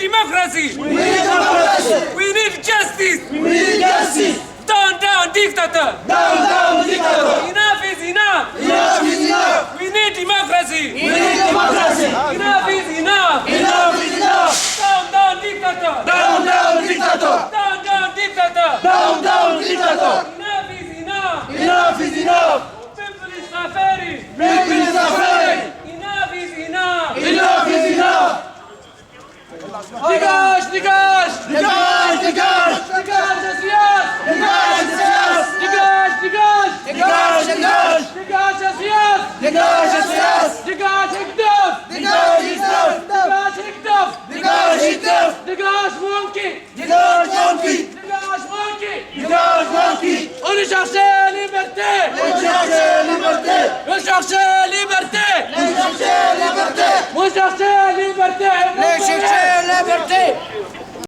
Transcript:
democracy. We need democracy. We need justice. We need justice. Down, down, dictator. Down, down, dictator. Enough is enough. Enough is enough. We need democracy. We need democracy. Enough is enough. Enough is enough. Down, down, dictator. Down, down, dictator. Down, down, dictator. Down, down, dictator. Enough is enough. Enough is enough. People is suffering. People is afraid. Enough is enough. Enough is enough. Dégage, dégage. Dégage, dégage. Dégage, Asias. Dégage, dégage. Dégage, dégage. Dégage, dégage. Dégage, Asias. Dégage, Asias. Dégage, Hekdov. Dégage, Hekdov. Dégage, Hekdov. Dégage, Hekdov. Dégage, Monkey. Dégage, Monkey. Dégage, Monkey. Dégage, Monkey. On est cherché la liberté. On cherche la liberté.